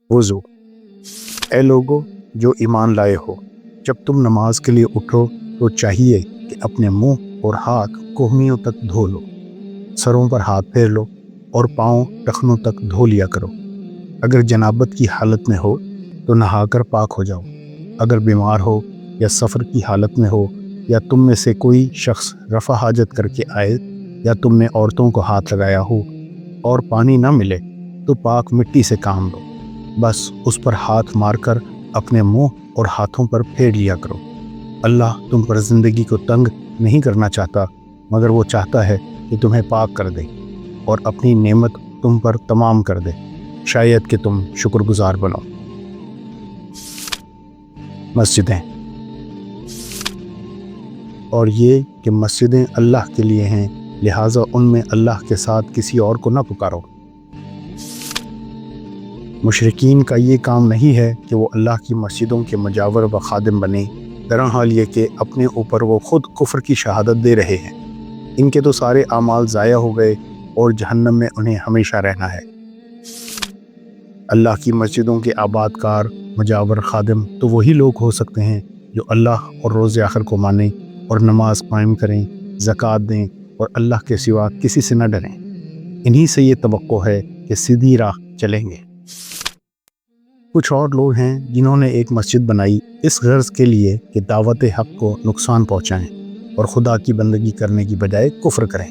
وضو۔ اے لوگو جو ایمان لائے ہو، جب تم نماز کے لیے اٹھو تو چاہیے کہ اپنے منہ اور ہاتھ کوہنیوں تک دھو لو، سروں پر ہاتھ پھیر لو اور پاؤں ٹخنوں تک دھو لیا کرو۔ اگر جنابت کی حالت میں ہو تو نہا کر پاک ہو جاؤ۔ اگر بیمار ہو یا سفر کی حالت میں ہو یا تم میں سے کوئی شخص رفع حاجت کر کے آئے یا تم نے عورتوں کو ہاتھ لگایا ہو اور پانی نہ ملے تو پاک مٹی سے کام لو، بس اس پر ہاتھ مار کر اپنے منہ اور ہاتھوں پر پھیر لیا کرو۔ اللہ تم پر زندگی کو تنگ نہیں کرنا چاہتا، مگر وہ چاہتا ہے کہ تمہیں پاک کر دے اور اپنی نعمت تم پر تمام کر دے، شاید کہ تم شکر گزار بنو۔ مسجدیں، اور یہ کہ مسجدیں اللہ کے لیے ہیں، لہٰذا ان میں اللہ کے ساتھ کسی اور کو نہ پکارو۔ مشرکین کا یہ کام نہیں ہے کہ وہ اللہ کی مسجدوں کے مجاور و خادم بنیں، درحال یہ کہ اپنے اوپر وہ خود کفر کی شہادت دے رہے ہیں۔ ان کے تو سارے اعمال ضائع ہو گئے اور جہنم میں انہیں ہمیشہ رہنا ہے۔ اللہ کی مسجدوں کے آباد کار، مجاور، خادم تو وہی لوگ ہو سکتے ہیں جو اللہ اور روز آخر کو مانیں اور نماز قائم کریں، زکوٰۃ دیں اور اللہ کے سوا کسی سے نہ ڈریں۔ انہی سے یہ توقع ہے کہ سیدھی راہ چلیں گے۔ کچھ اور لوگ ہیں جنہوں نے ایک مسجد بنائی اس غرض کے لیے کہ دعوت حق کو نقصان پہنچائیں اور خدا کی بندگی کرنے کی بجائے کفر کریں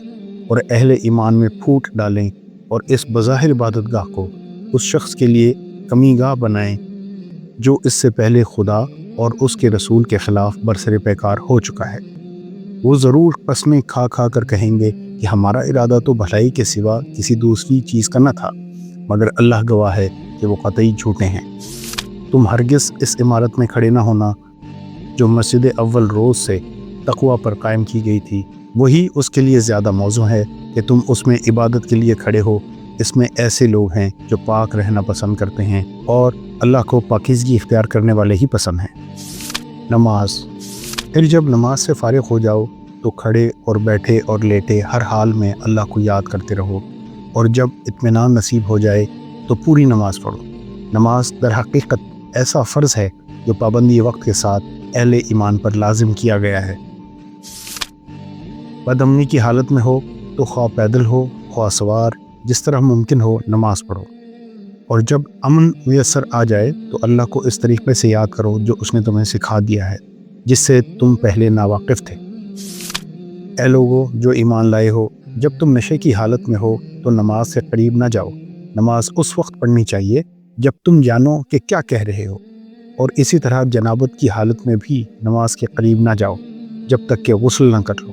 اور اہل ایمان میں پھوٹ ڈالیں اور اس بظاہر عبادت گاہ کو اس شخص کے لیے کمی گاہ بنائیں جو اس سے پہلے خدا اور اس کے رسول کے خلاف برسر پیکار ہو چکا ہے۔ وہ ضرور قسمیں کھا کھا کر کہیں گے کہ ہمارا ارادہ تو بھلائی کے سوا کسی دوسری چیز کا نہ تھا، مگر اللہ گواہ ہے کہ وہ قطعی جھوٹے ہیں۔ تم ہرگز اس عمارت میں کھڑے نہ ہونا جو مسجد اول روز سے تقوی پر قائم کی گئی تھی، وہی اس کے لیے زیادہ موزوں ہے کہ تم اس میں عبادت کے لیے کھڑے ہو۔ اس میں ایسے لوگ ہیں جو پاک رہنا پسند کرتے ہیں اور اللہ کو پاکیزگی اختیار کرنے والے ہی پسند ہیں۔ نماز۔ پھر جب نماز سے فارغ ہو جاؤ تو کھڑے اور بیٹھے اور لیٹے ہر حال میں اللہ کو یاد کرتے رہو، اور جب اطمینان نصیب ہو جائے تو پوری نماز پڑھو۔ نماز در حقیقت ایسا فرض ہے جو پابندی وقت کے ساتھ اہل ایمان پر لازم کیا گیا ہے۔ بد امنی کی حالت میں ہو تو خواہ پیدل ہو خواہ سوار، جس طرح ممکن ہو نماز پڑھو، اور جب امن میسر آ جائے تو اللہ کو اس طریقے سے یاد کرو جو اس نے تمہیں سکھا دیا ہے، جس سے تم پہلے ناواقف تھے۔ اے لوگو جو ایمان لائے ہو، جب تم نشے کی حالت میں ہو تو نماز سے قریب نہ جاؤ۔ نماز اس وقت پڑھنی چاہیے جب تم جانو کہ کیا کہہ رہے ہو، اور اسی طرح جنابت کی حالت میں بھی نماز کے قریب نہ جاؤ جب تک کہ غسل نہ کر لو،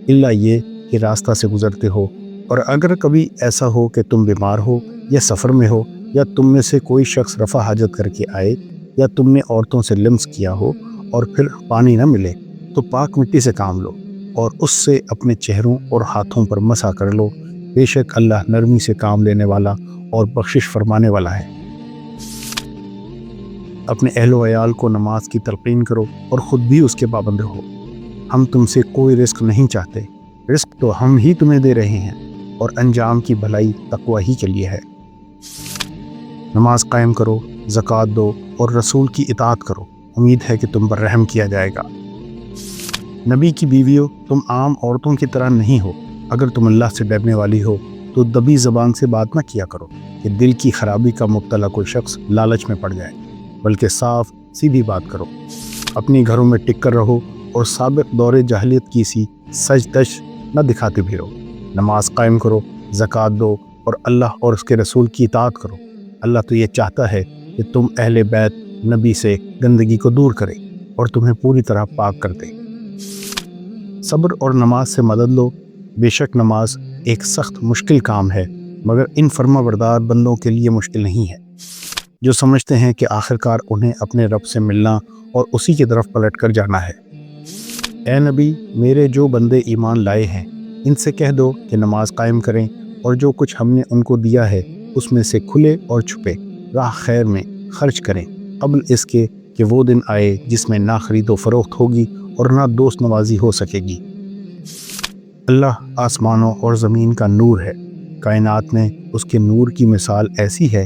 الا یہ کہ راستہ سے گزرتے ہو، اور اگر کبھی ایسا ہو کہ تم بیمار ہو یا سفر میں ہو یا تم میں سے کوئی شخص رفع حاجت کر کے آئے یا تم نے عورتوں سے لمس کیا ہو اور پھر پانی نہ ملے تو پاک مٹی سے کام لو اور اس سے اپنے چہروں اور ہاتھوں پر مسح کر لو، بے شک اللہ نرمی سے کام لینے والا اور بخشش فرمانے والا ہے۔ اپنے اہل و عیال کو نماز کی تلقین کرو اور خود بھی اس کے پابند رہو۔ ہم تم سے کوئی رزق نہیں چاہتے، رزق تو ہم ہی تمہیں دے رہے ہیں، اور انجام کی بھلائی تقوی ہی کے لیے ہے۔ نماز قائم کرو، زکوٰۃ دو اور رسول کی اطاعت کرو، امید ہے کہ تم پر رحم کیا جائے گا۔ نبی کی بیویوں، تم عام عورتوں کی طرح نہیں ہو۔ اگر تم اللہ سے ڈرنے والی ہو تو دبی زبان سے بات نہ کیا کرو کہ دل کی خرابی کا مبتلا کوئی شخص لالچ میں پڑ جائے، بلکہ صاف سیدھی بات کرو۔ اپنی گھروں میں ٹک کر رہو اور سابق دور جاہلیت کی سی سج دج نہ دکھاتے بھی رہو۔ نماز قائم کرو، زکوٰۃ دو اور اللہ اور اس کے رسول کی اطاعت کرو۔ اللہ تو یہ چاہتا ہے کہ تم اہل بیت نبی سے گندگی کو دور کرے اور تمہیں پوری طرح پاک کر دے۔ صبر اور نماز سے مدد لو، بے شک نماز ایک سخت مشکل کام ہے، مگر ان فرما بردار بندوں کے لیے مشکل نہیں ہے جو سمجھتے ہیں کہ آخرکار انہیں اپنے رب سے ملنا اور اسی کی طرف پلٹ کر جانا ہے۔ اے نبی، میرے جو بندے ایمان لائے ہیں ان سے کہہ دو کہ نماز قائم کریں اور جو کچھ ہم نے ان کو دیا ہے اس میں سے کھلے اور چھپے راہ خیر میں خرچ کریں، قبل اس کے کہ وہ دن آئے جس میں نہ خرید و فروخت ہوگی اور نہ دوست نوازی ہو سکے گی۔ اللہ آسمانوں اور زمین کا نور ہے، کائنات میں اس کے نور کی مثال ایسی ہے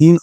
3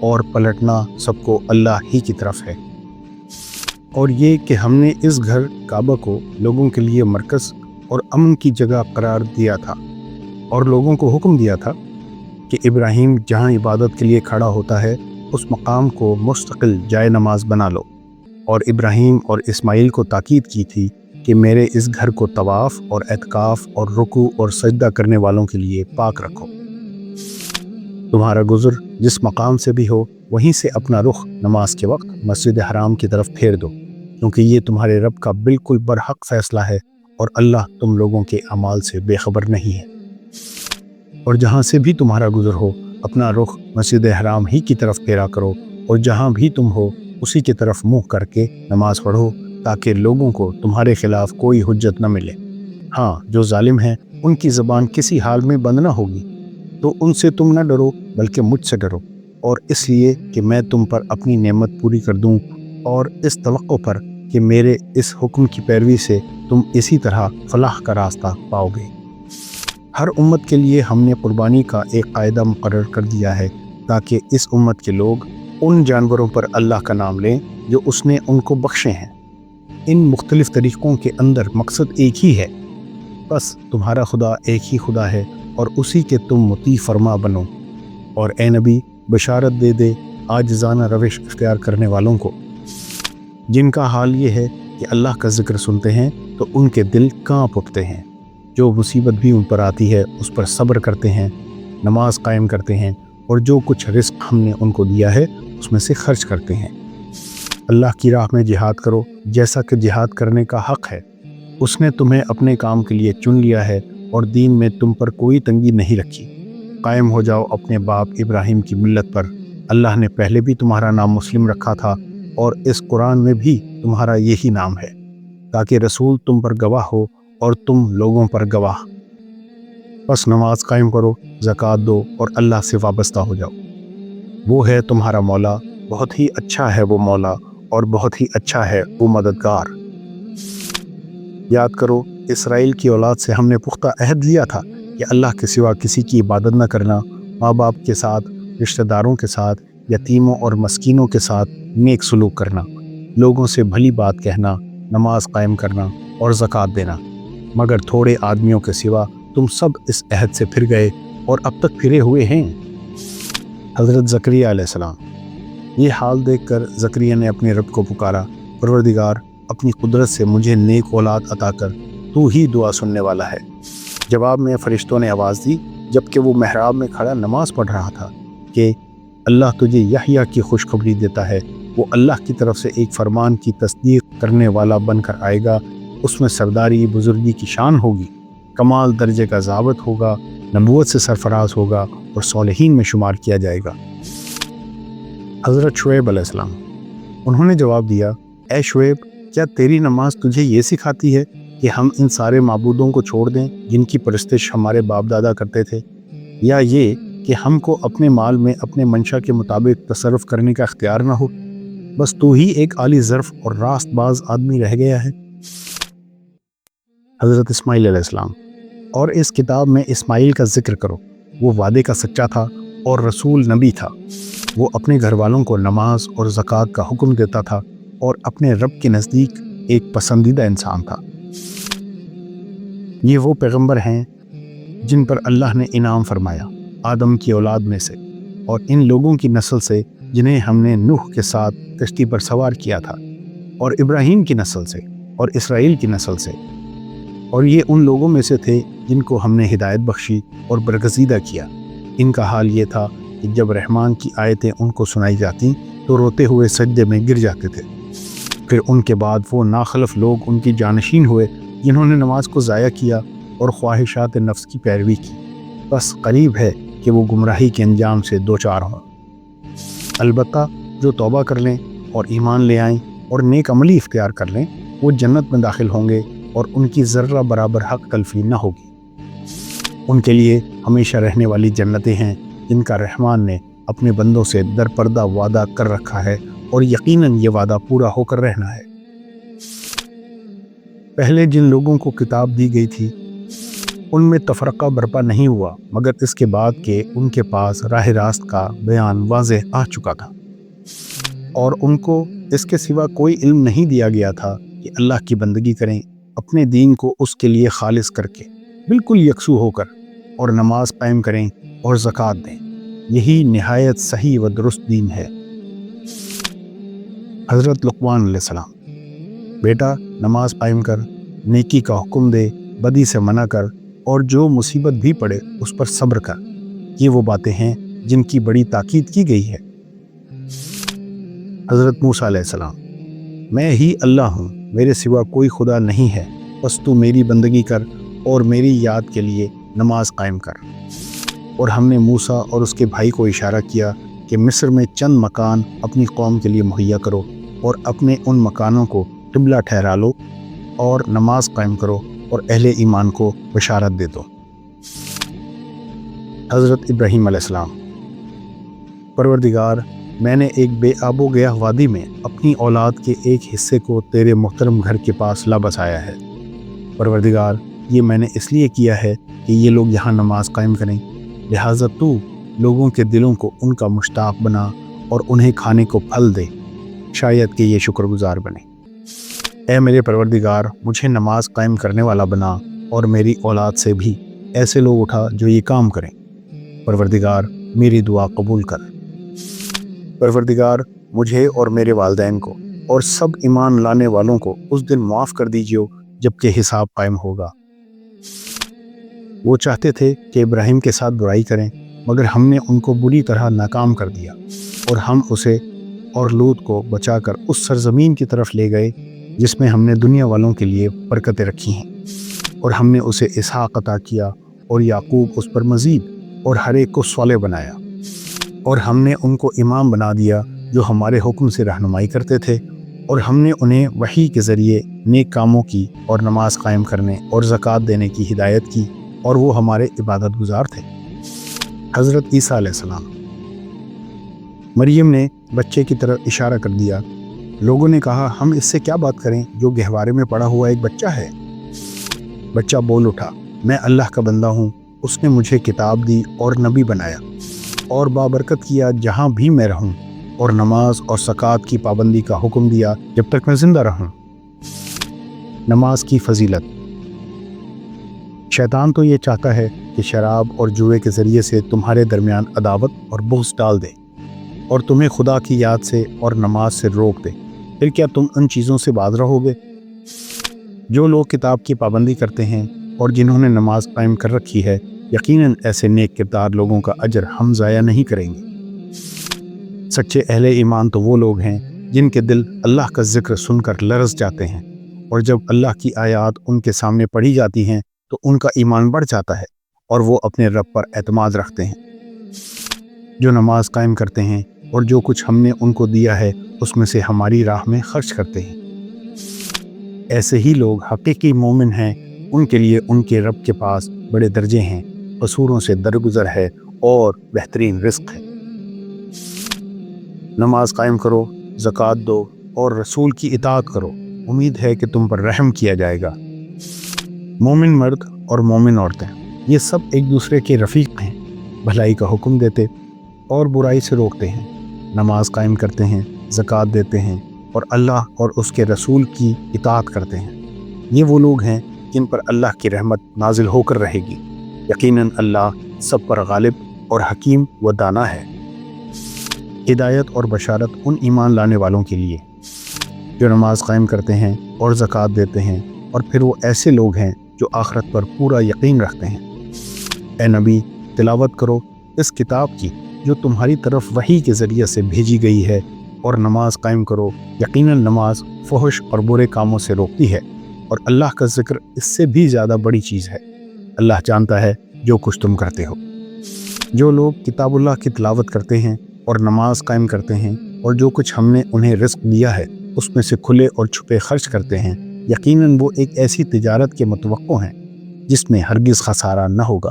اور پلٹنا سب کو اللہ ہی کی طرف ہے۔ اور یہ کہ ہم نے اس گھر کعبہ کو لوگوں کے لیے مرکز اور امن کی جگہ قرار دیا تھا، اور لوگوں کو حکم دیا تھا کہ ابراہیم جہاں عبادت کے لیے کھڑا ہوتا ہے اس مقام کو مستقل جائے نماز بنا لو، اور ابراہیم اور اسماعیل کو تاکید کی تھی کہ میرے اس گھر کو طواف اور اعتکاف اور رکوع اور سجدہ کرنے والوں کے لیے پاک رکھو۔ تمہارا گزر جس مقام سے بھی ہو وہیں سے اپنا رخ نماز کے وقت مسجد حرام کی طرف پھیر دو، کیونکہ یہ تمہارے رب کا بالکل برحق فیصلہ ہے، اور اللہ تم لوگوں کے اعمال سے بے خبر نہیں ہے۔ اور جہاں سے بھی تمہارا گزر ہو اپنا رخ مسجد حرام ہی کی طرف پھیرا کرو، اور جہاں بھی تم ہو اسی کی طرف منہ کر کے نماز پڑھو، تاکہ لوگوں کو تمہارے خلاف کوئی حجت نہ ملے۔ ہاں، جو ظالم ہیں ان کی زبان کسی حال میں بند نہ ہوگی، تو ان سے تم نہ ڈرو بلکہ مجھ سے ڈرو، اور اس لیے کہ میں تم پر اپنی نعمت پوری کر دوں، اور اس توقع پر کہ میرے اس حکم کی پیروی سے تم اسی طرح فلاح کا راستہ پاؤ گے۔ ہر امت کے لیے ہم نے قربانی کا ایک قاعدہ مقرر کر دیا ہے، تاکہ اس امت کے لوگ ان جانوروں پر اللہ کا نام لیں جو اس نے ان کو بخشے ہیں۔ ان مختلف طریقوں کے اندر مقصد ایک ہی ہے، بس تمہارا خدا ایک ہی خدا ہے، اور اسی کے تم مطیع فرما بنو۔ اور اے نبی، بشارت دے دے عاجزانہ روش اختیار کرنے والوں کو، جن کا حال یہ ہے کہ اللہ کا ذکر سنتے ہیں تو ان کے دل کانپ اٹھتے ہیں، جو مصیبت بھی ان پر آتی ہے اس پر صبر کرتے ہیں، نماز قائم کرتے ہیں، اور جو کچھ رزق ہم نے ان کو دیا ہے اس میں سے خرچ کرتے ہیں۔ اللہ کی راہ میں جہاد کرو جیسا کہ جہاد کرنے کا حق ہے۔ اس نے تمہیں اپنے کام کے لیے چن لیا ہے، اور دین میں تم پر کوئی تنگی نہیں رکھی۔ قائم ہو جاؤ اپنے باپ ابراہیم کی ملت پر۔ اللہ نے پہلے بھی تمہارا نام مسلم رکھا تھا، اور اس قرآن میں بھی تمہارا یہی نام ہے، تاکہ رسول تم پر گواہ ہو اور تم لوگوں پر گواہ۔ بس نماز قائم کرو، زکوٰۃ دو، اور اللہ سے وابستہ ہو جاؤ۔ وہ ہے تمہارا مولا، بہت ہی اچھا ہے وہ مولا، اور بہت ہی اچھا ہے وہ مددگار۔ یاد کرو، اسرائیل کی اولاد سے ہم نے پختہ عہد لیا تھا کہ اللہ کے سوا کسی کی عبادت نہ کرنا، ماں باپ کے ساتھ، رشتہ داروں کے ساتھ، یتیموں اور مسکینوں کے ساتھ نیک سلوک کرنا، لوگوں سے بھلی بات کہنا، نماز قائم کرنا اور زکوٰۃ دینا۔ مگر تھوڑے آدمیوں کے سوا تم سب اس عہد سے پھر گئے، اور اب تک پھرے ہوئے ہیں۔ حضرت زکریہ علیہ السلام۔ یہ حال دیکھ کر زکریہ نے اپنے رب کو پکارا، پروردگار، اپنی قدرت سے مجھے نیک اولاد عطا کر، تو ہی دعا سننے والا ہے۔ جواب میں فرشتوں نے آواز دی جبکہ وہ محراب میں کھڑا نماز پڑھ رہا تھا کہ اللہ تجھے یحییٰ کی خوشخبری دیتا ہے، وہ اللہ کی طرف سے ایک فرمان کی تصدیق کرنے والا بن کر آئے گا، اس میں سرداری بزرگی کی شان ہوگی، کمال درجے کا ضابط ہوگا، نبوت سے سرفراز ہوگا، اور صالحین میں شمار کیا جائے گا۔ حضرت شعیب علیہ السلام۔ انہوں نے جواب دیا، اے شعیب، کیا تیری نماز تجھے یہ سکھاتی ہے کہ ہم ان سارے معبودوں کو چھوڑ دیں جن کی پرستش ہمارے باپ دادا کرتے تھے، یا یہ کہ ہم کو اپنے مال میں اپنے منشا کے مطابق تصرف کرنے کا اختیار نہ ہو؟ بس تو ہی ایک عالی ظرف اور راست باز آدمی رہ گیا ہے۔ حضرت اسماعیل علیہ السلام۔ اور اس کتاب میں اسماعیل کا ذکر کرو، وہ وعدے کا سچا تھا اور رسول نبی تھا۔ وہ اپنے گھر والوں کو نماز اور زکوٰۃ کا حکم دیتا تھا، اور اپنے رب کے نزدیک ایک پسندیدہ انسان تھا۔ یہ وہ پیغمبر ہیں جن پر اللہ نے انعام فرمایا، آدم کی اولاد میں سے، اور ان لوگوں کی نسل سے جنہیں ہم نے نوح کے ساتھ کشتی پر سوار کیا تھا، اور ابراہیم کی نسل سے، اور اسرائیل کی نسل سے، اور یہ ان لوگوں میں سے تھے جن کو ہم نے ہدایت بخشی اور برگزیدہ کیا۔ ان کا حال یہ تھا کہ جب رحمان کی آیتیں ان کو سنائی جاتی تو روتے ہوئے سجدے میں گر جاتے تھے۔ پھر ان کے بعد وہ ناخلف لوگ ان کی جانشین ہوئے جنہوں نے نماز کو ضائع کیا اور خواہشات نفس کی پیروی کی۔ بس قریب ہے کہ وہ گمراہی کے انجام سے دوچار ہوں۔ البتہ جو توبہ کر لیں اور ایمان لے آئیں اور نیک عملی اختیار کر لیں، وہ جنت میں داخل ہوں گے، اور ان کی ذرہ برابر حق تلفی نہ ہوگی۔ ان کے لیے ہمیشہ رہنے والی جنتیں ہیں جن کا رحمان نے اپنے بندوں سے در پردہ وعدہ کر رکھا ہے، اور یقیناً یہ وعدہ پورا ہو کر رہنا ہے۔ پہلے جن لوگوں کو کتاب دی گئی تھی ان میں تفرقہ برپا نہیں ہوا، مگر اس کے بعد کہ ان کے پاس راہ راست کا بیان واضح آ چکا تھا اور ان کو اس کے سوا کوئی علم نہیں دیا گیا تھا کہ اللہ کی بندگی کریں، اپنے دین کو اس کے لیے خالص کر کے بالکل یکسو ہو کر، اور نماز قائم کریں اور زکوٰۃ دیں۔ یہی نہایت صحیح و درست دین ہے۔ حضرت لقمان علیہ السلام: بیٹا، نماز قائم کر، نیکی کا حکم دے، بدی سے منع کر، اور جو مصیبت بھی پڑے اس پر صبر کر۔ یہ وہ باتیں ہیں جن کی بڑی تاکید کی گئی ہے۔ حضرت موسیٰ علیہ السلام: میں ہی اللہ ہوں، میرے سوا کوئی خدا نہیں ہے، بس تو میری بندگی کر اور میری یاد کے لیے نماز قائم کر۔ اور ہم نے موسیٰ اور اس کے بھائی کو اشارہ کیا کہ مصر میں چند مکان اپنی قوم کے لیے مہیا کرو اور اپنے ان مکانوں کو قبلہ ٹھہرا لو اور نماز قائم کرو اور اہل ایمان کو بشارت دے دو۔ حضرت ابراہیم علیہ السلام: پروردگار، میں نے ایک بے آب و گیا وادی میں اپنی اولاد کے ایک حصے کو تیرے محترم گھر کے پاس لا بسایا ہے۔ پروردگار، یہ میں نے اس لیے کیا ہے کہ یہ لوگ یہاں نماز قائم کریں، لہٰذا تو لوگوں کے دلوں کو ان کا مشتاق بنا اور انہیں کھانے کو پھل دے، شاید کہ یہ شکر گزار بنے۔ اے میرے پروردگار، مجھے نماز قائم کرنے والا بنا اور میری اولاد سے بھی ایسے لوگ اٹھا جو یہ کام کریں۔ پروردگار، میری دعا قبول کر۔ پروردگار، مجھے اور میرے والدین کو اور سب ایمان لانے والوں کو اس دن معاف کر دیجیے جب کہ حساب قائم ہوگا۔ وہ چاہتے تھے کہ ابراہیم کے ساتھ برائی کریں، مگر ہم نے ان کو بری طرح ناکام کر دیا، اور ہم اسے اور لوط کو بچا کر اس سرزمین کی طرف لے گئے جس میں ہم نے دنیا والوں کے لیے برکتیں رکھی ہیں، اور ہم نے اسے اسحاق عطا کیا اور یعقوب اس پر مزید، اور ہر ایک کو صالح بنایا، اور ہم نے ان کو امام بنا دیا جو ہمارے حکم سے رہنمائی کرتے تھے، اور ہم نے انہیں وحی کے ذریعے نیک کاموں کی اور نماز قائم کرنے اور زکوٰۃ دینے کی ہدایت کی، اور وہ ہمارے عبادت گزار تھے۔ حضرت عیسیٰ علیہ السلام: مریم نے بچے کی طرف اشارہ کر دیا۔ لوگوں نے کہا، ہم اس سے کیا بات کریں جو گہوارے میں پڑا ہوا ایک بچہ ہے؟ بچہ بول اٹھا، میں اللہ کا بندہ ہوں، اس نے مجھے کتاب دی اور نبی بنایا اور بابرکت کیا جہاں بھی میں رہوں، اور نماز اور زکوٰۃ کی پابندی کا حکم دیا جب تک میں زندہ رہوں۔ نماز کی فضیلت۔ شیطان تو یہ چاہتا ہے کہ شراب اور جوئے کے ذریعے سے تمہارے درمیان عداوت اور بغض ڈال دے اور تمہیں خدا کی یاد سے اور نماز سے روک دے۔ پھر کیا تم ان چیزوں سے باز رہو گے؟ جو لوگ کتاب کی پابندی کرتے ہیں اور جنہوں نے نماز قائم کر رکھی ہے، یقیناً ایسے نیک کردار لوگوں کا اجر ہم ضائع نہیں کریں گے۔ سچے اہل ایمان تو وہ لوگ ہیں جن کے دل اللہ کا ذکر سن کر لرز جاتے ہیں، اور جب اللہ کی آیات ان کے سامنے پڑھی جاتی ہیں تو ان کا ایمان بڑھ جاتا ہے اور وہ اپنے رب پر اعتماد رکھتے ہیں۔ جو نماز قائم کرتے ہیں اور جو کچھ ہم نے ان کو دیا ہے اس میں سے ہماری راہ میں خرچ کرتے ہیں، ایسے ہی لوگ حقیقی مومن ہیں۔ ان کے لیے ان کے رب کے پاس بڑے درجے ہیں، قصوروں سے درگزر ہے اور بہترین رزق ہے۔ نماز قائم کرو، زکوٰۃ دو اور رسول کی اطاعت کرو، امید ہے کہ تم پر رحم کیا جائے گا۔ مومن مرد اور مومن عورتیں یہ سب ایک دوسرے کے رفیق ہیں، بھلائی کا حکم دیتے اور برائی سے روکتے ہیں، نماز قائم کرتے ہیں، زکوٰۃ دیتے ہیں اور اللہ اور اس کے رسول کی اطاعت کرتے ہیں۔ یہ وہ لوگ ہیں جن پر اللہ کی رحمت نازل ہو کر رہے گی۔ یقیناً اللہ سب پر غالب اور حکیم و دانا ہے۔ ہدایت اور بشارت ان ایمان لانے والوں کے لیے جو نماز قائم کرتے ہیں اور زکوٰۃ دیتے ہیں، اور پھر وہ ایسے لوگ ہیں جو آخرت پر پورا یقین رکھتے ہیں۔ اے نبی، تلاوت کرو اس کتاب کی جو تمہاری طرف وحی کے ذریعے سے بھیجی گئی ہے، اور نماز قائم کرو، یقیناً نماز فحش اور برے کاموں سے روکتی ہے، اور اللہ کا ذکر اس سے بھی زیادہ بڑی چیز ہے۔ اللہ جانتا ہے جو کچھ تم کرتے ہو۔ جو لوگ کتاب اللہ کی تلاوت کرتے ہیں اور نماز قائم کرتے ہیں، اور جو کچھ ہم نے انہیں رزق دیا ہے اس میں سے کھلے اور چھپے خرچ کرتے ہیں، یقیناً وہ ایک ایسی تجارت کے متوقع ہیں جس میں ہرگز خسارہ نہ ہوگا۔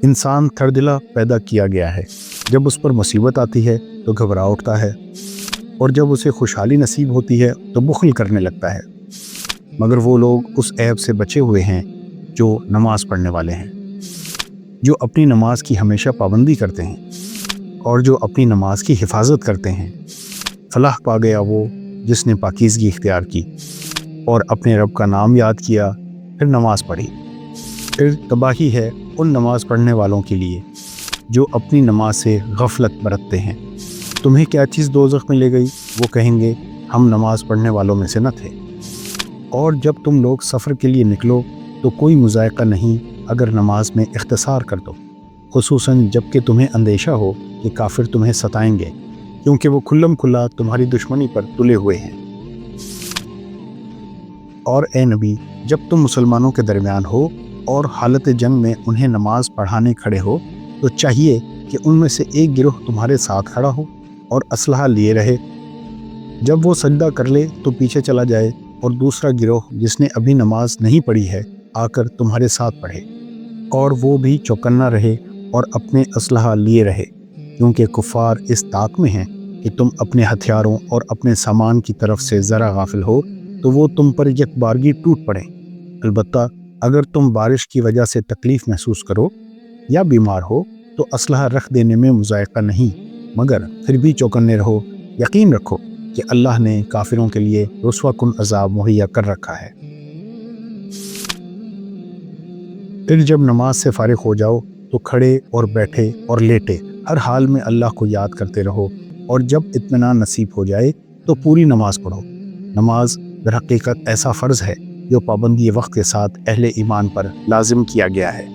انسان تھردلا پیدا کیا گیا ہے، جب اس پر مصیبت آتی ہے تو گھبرا اٹھتا ہے، اور جب اسے خوشحالی نصیب ہوتی ہے تو بخل کرنے لگتا ہے۔ مگر وہ لوگ اس عیب سے بچے ہوئے ہیں جو نماز پڑھنے والے ہیں، جو اپنی نماز کی ہمیشہ پابندی کرتے ہیں اور جو اپنی نماز کی حفاظت کرتے ہیں۔ فلاح پا گیا وہ جس نے پاکیزگی اختیار کی اور اپنے رب کا نام یاد کیا، پھر نماز پڑھی۔ پھر تباہی ہے ان نماز پڑھنے والوں کے لیے جو اپنی نماز سے غفلت برتتے ہیں۔ تمہیں کیا چیز دوزخ میں لے گئی؟ وہ کہیں گے ہم نماز پڑھنے والوں میں سے نہ تھے۔ اور جب تم لوگ سفر کے لیے نکلو تو کوئی مذائقہ نہیں اگر نماز میں اختصار کر دو، خصوصاً جب کہ تمہیں اندیشہ ہو کہ کافر تمہیں ستائیں گے، کیونکہ وہ کھلم کھلا تمہاری دشمنی پر تلے ہوئے ہیں۔ اور اے نبی، جب تم مسلمانوں کے درمیان ہو اور حالت جنگ میں انہیں نماز پڑھانے کھڑے ہو تو چاہیے کہ ان میں سے ایک گروہ تمہارے ساتھ کھڑا ہو اور اسلحہ لیے رہے۔ جب وہ سجدہ کر لے تو پیچھے چلا جائے اور دوسرا گروہ جس نے ابھی نماز نہیں پڑھی ہے آ کر تمہارے ساتھ پڑھے، اور وہ بھی چوکنا رہے اور اپنے اسلحہ لیے رہے، کیونکہ کفار اس طاق میں ہیں کہ تم اپنے ہتھیاروں اور اپنے سامان کی طرف سے ذرا غافل ہو تو وہ تم پر یک بارگی ٹوٹ پڑیں۔ البتہ اگر تم بارش کی وجہ سے تکلیف محسوس کرو یا بیمار ہو تو اسلحہ رکھ دینے میں مذائقہ نہیں، مگر پھر بھی چوکنے رہو۔ یقین رکھو کہ اللہ نے کافروں کے لیے رسوا کن عذاب مہیا کر رکھا ہے۔ پھر جب نماز سے فارغ ہو جاؤ تو کھڑے اور بیٹھے اور لیٹے ہر حال میں اللہ کو یاد کرتے رہو، اور جب اطمینان نصیب ہو جائے تو پوری نماز پڑھو۔ نماز در حقیقت ایسا فرض ہے جو پابندی وقت کے ساتھ اہل ایمان پر لازم کیا گیا ہے۔